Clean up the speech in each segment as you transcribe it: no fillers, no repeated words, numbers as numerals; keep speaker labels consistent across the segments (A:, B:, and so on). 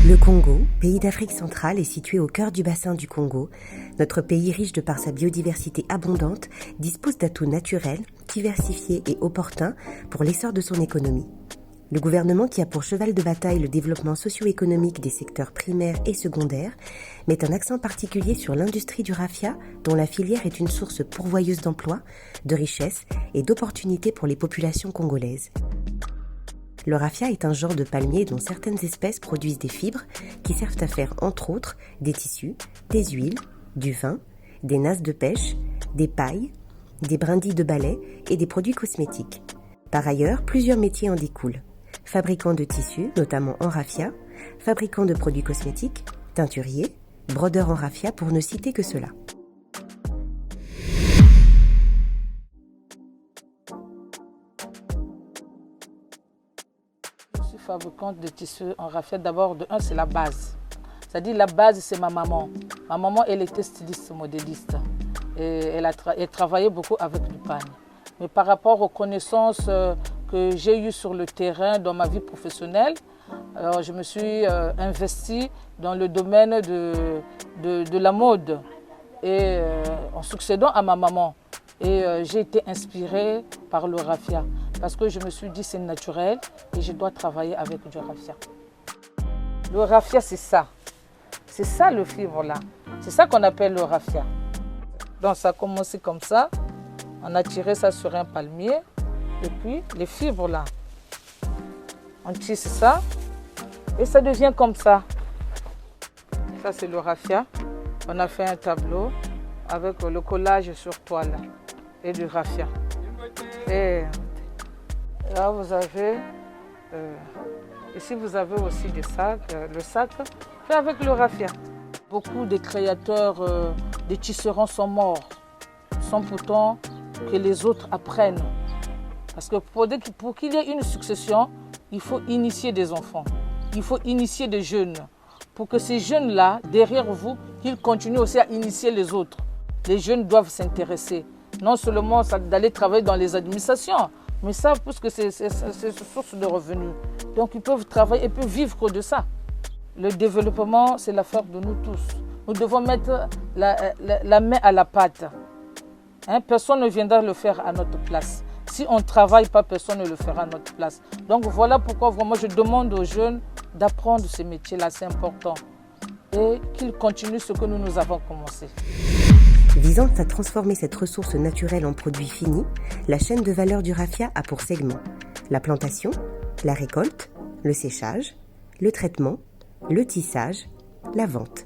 A: Le Congo, pays d'Afrique centrale, est situé au cœur du bassin du Congo. Notre pays, riche de par sa biodiversité abondante, dispose d'atouts naturels, diversifiés et opportuns pour l'essor de son économie. Le gouvernement, qui a pour cheval de bataille le développement socio-économique des secteurs primaires et secondaires, met un accent particulier sur l'industrie du raffia, dont la filière est une source pourvoyeuse d'emplois, de richesses et d'opportunités pour les populations congolaises. Le raffia est un genre de palmier dont certaines espèces produisent des fibres qui servent à faire entre autres des tissus, des huiles, du vin, des nasses de pêche, des pailles, des brindilles de balai et des produits cosmétiques. Par ailleurs, plusieurs métiers en découlent. Fabricants de tissus, notamment en raffia, fabricants de produits cosmétiques, teinturiers, brodeurs en raffia pour ne citer que cela.
B: Fabricante de tissus en raffia, d'abord, de un, c'est la base. C'est-à-dire la base, c'est ma maman. Ma maman, elle était styliste, modéliste. Et elle travaillait beaucoup avec du pagne. Mais par rapport aux connaissances que j'ai eues sur le terrain dans ma vie professionnelle, alors je me suis investie dans le domaine de la mode et en succédant à ma maman. Et j'ai été inspirée par le raffia parce que je me suis dit c'est naturel et je dois travailler avec du raffia. Le raffia, c'est ça. C'est ça le fibre là. C'est ça qu'on appelle le raffia. Donc ça a commencé comme ça. On a tiré ça sur un palmier et puis les fibres là. On tisse ça et ça devient comme ça. Ça c'est le raffia. On a fait un tableau avec le collage sur toile et du raffia. Et là vous avez, ici vous avez aussi des sacs, le sac fait avec le raffia. Beaucoup de créateurs, des tisserands sont morts, sans pourtant que les autres apprennent. Parce que pour qu'il y ait une succession, il faut initier des enfants, il faut initier des jeunes. Pour que ces jeunes-là, derrière vous, qu'ils continuent aussi à initier les autres. Les jeunes doivent s'intéresser. Non seulement d'aller travailler dans les administrations, mais ça, puisque c'est une source de revenus. Donc ils peuvent travailler et peuvent vivre de ça. Le développement, c'est l'affaire de nous tous. Nous devons mettre la main à la pâte. Hein? Personne ne viendra le faire à notre place. Si on ne travaille pas, personne ne le fera à notre place. Donc voilà pourquoi vraiment je demande aux jeunes d'apprendre ce métier-là, c'est important. Et qu'ils continuent ce que nous avons commencé.
A: Visant à transformer cette ressource naturelle en produit fini, la chaîne de valeur du raffia a pour segments la plantation, la récolte, le séchage, le traitement, le tissage, la vente.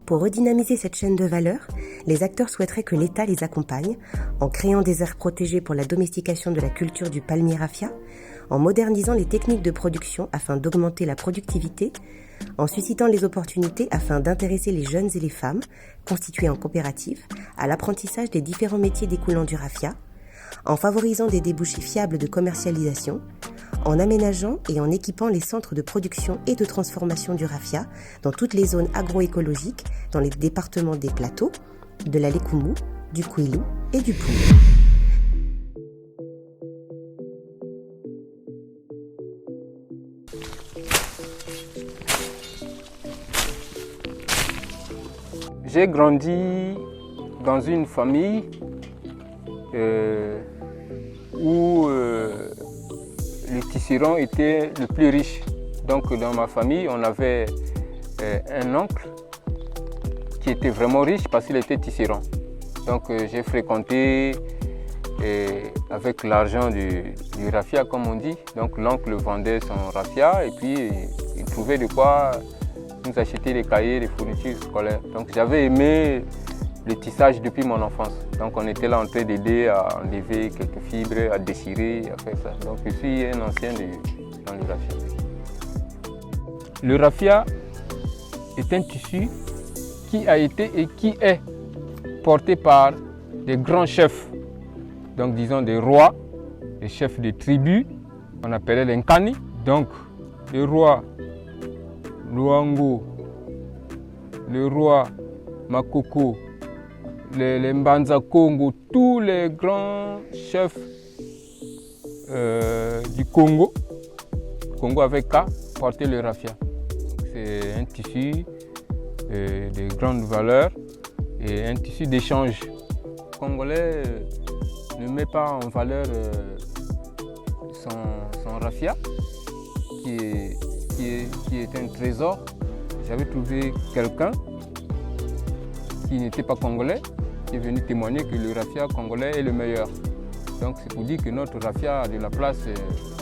A: Pour redynamiser cette chaîne de valeur, les acteurs souhaiteraient que l'État les accompagne en créant des aires protégées pour la domestication de la culture du palmier raffia, en modernisant les techniques de production afin d'augmenter la productivité, en suscitant les opportunités afin d'intéresser les jeunes et les femmes, constituées en coopérative, à l'apprentissage des différents métiers découlant du raffia, en favorisant des débouchés fiables de commercialisation, en aménageant et en équipant les centres de production et de transformation du raffia dans toutes les zones agroécologiques, dans les départements des plateaux, de la Lékoumou, du Kouilou et du Pou.
C: J'ai grandi dans une famille où le tisserand était le plus riche. Donc dans ma famille, on avait un oncle qui était vraiment riche parce qu'il était tisserand. Donc j'ai fréquenté avec l'argent du raffia, comme on dit. Donc l'oncle vendait son raffia et puis il trouvait de quoi nous acheter les cahiers, les fournitures scolaires. Donc j'avais aimé le tissage depuis mon enfance. Donc on était là en train d'aider à enlever quelques fibres, à déchirer, à faire ça. Donc je suis un ancien dans le raffia. Le raffia est un tissu qui a été et qui est porté par des grands chefs. Donc disons des rois, des chefs de tribus, on appelait les Nkani. Donc le roi Luango, le roi Makoko, les Mbanza Congo, tous les grands chefs du Congo avec K, portaient le raffia. c'est un tissu de grande valeur et un tissu d'échange. Le Congolais ne met pas en valeur son raffia, qui est un trésor. J'avais trouvé quelqu'un qui n'était pas congolais, qui est venu témoigner que le raffia congolais est le meilleur. Donc c'est pour dire que notre raffia a de la place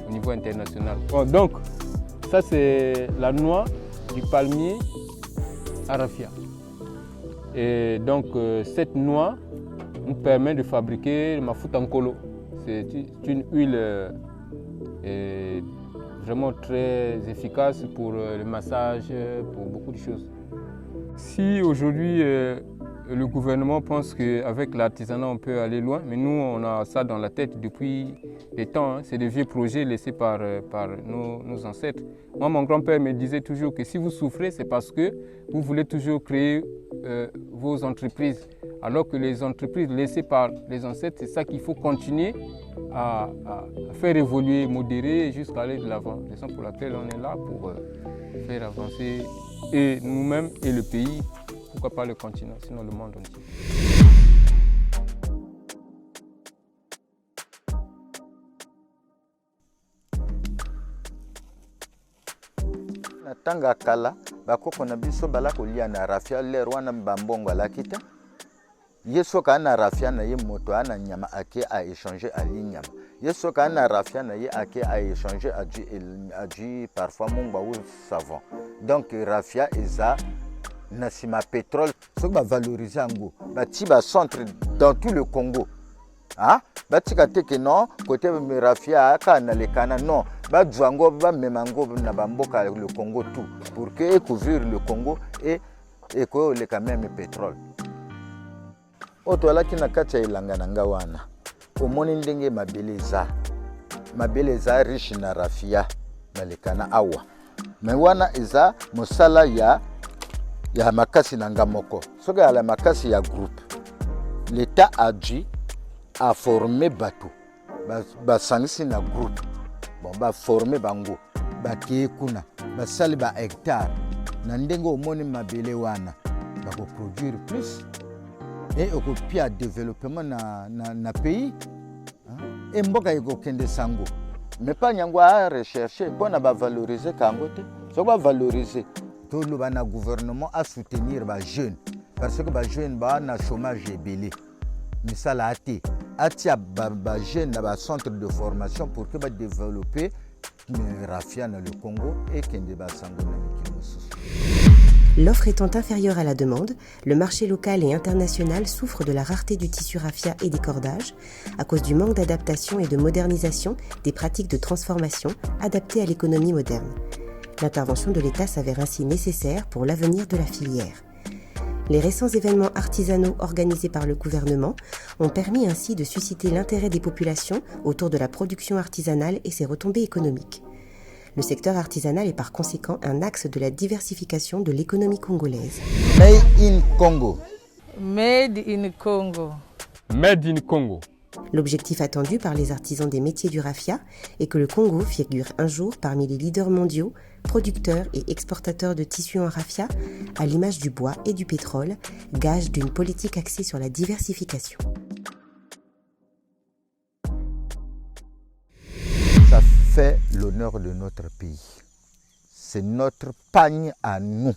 C: au niveau international. Bon, donc ça c'est la noix du palmier à raffia. Et donc cette noix nous permet de fabriquer le mafuta nkolo. C'est une huile vraiment très efficace pour le massage, pour beaucoup de choses. Si aujourd'hui le gouvernement pense qu'avec l'artisanat on peut aller loin, mais nous on a ça dans la tête depuis des temps, hein. C'est des vieux projets laissés par nos ancêtres. Moi mon grand-père me disait toujours que si vous souffrez c'est parce que vous voulez toujours créer vos entreprises, alors que les entreprises laissées par les ancêtres, c'est ça qu'il faut continuer à faire évoluer, modérer jusqu'à aller de l'avant. C'est la raison pour laquelle on est là pour faire avancer et nous-mêmes et le pays, pourquoi pas le continent, sinon le monde entier.
D: Na tanga kala bakoko na biso bala kolia na raffia lero wana bambongo alaki te. Ye soka na raffia na ye moto ana nyama ake a échanger ali nyama. Ye soka na raffia na ye ake a échanger a du parfois mongba ou savon. Donc raffia eza na sima pétrole soka ba valoriser ngo ba ti ba centre dans tout le Congo. Ah, batika teke non côté raffia ka na le kana non ba django ba memango na bamboka le Congo tout pour que couvrir le Congo et ko le quand même pétrole. Otoala kina kati ya ilanga nanga wana omoni ndenge mabele eza riche na raffia na le kana awa mais wana eza mosala ya makasi nanga moko soka ya la makasi ya groupe l'état a dû a formé bateau basangisi na groupe bon ba former bango bakie kuna basali ba hectare na ndenge omoni mabele wana bako produire plus et au pire développement na pays et mboka yeko kende sango mais pas nyangwa à rechercher pour na ba valoriser kango te so ba valoriser tout le bana gouvernement à soutenir ba jeunes parce que ba jeunes ba na chômage ebele misala ati ba jeunes na ba centre de formation pour que ba développer raffia dans le Congo et kende ba sango na mikimoso.
A: L'offre étant inférieure à la demande, le marché local et international souffre de la rareté du tissu raffia et des cordages à cause du manque d'adaptation et de modernisation des pratiques de transformation adaptées à l'économie moderne. L'intervention de l'État s'avère ainsi nécessaire pour l'avenir de la filière. Les récents événements artisanaux organisés par le gouvernement ont permis ainsi de susciter l'intérêt des populations autour de la production artisanale et ses retombées économiques. Le secteur artisanal est par conséquent un axe de la diversification de l'économie congolaise.
D: Made in Congo.
B: Made in Congo.
C: Made in Congo.
A: L'objectif attendu par les artisans des métiers du raffia est que le Congo figure un jour parmi les leaders mondiaux, producteurs et exportateurs de tissus en raffia, à l'image du bois et du pétrole, gage d'une politique axée sur la diversification.
D: Ça fait l'honneur de notre pays. C'est notre pagne à nous.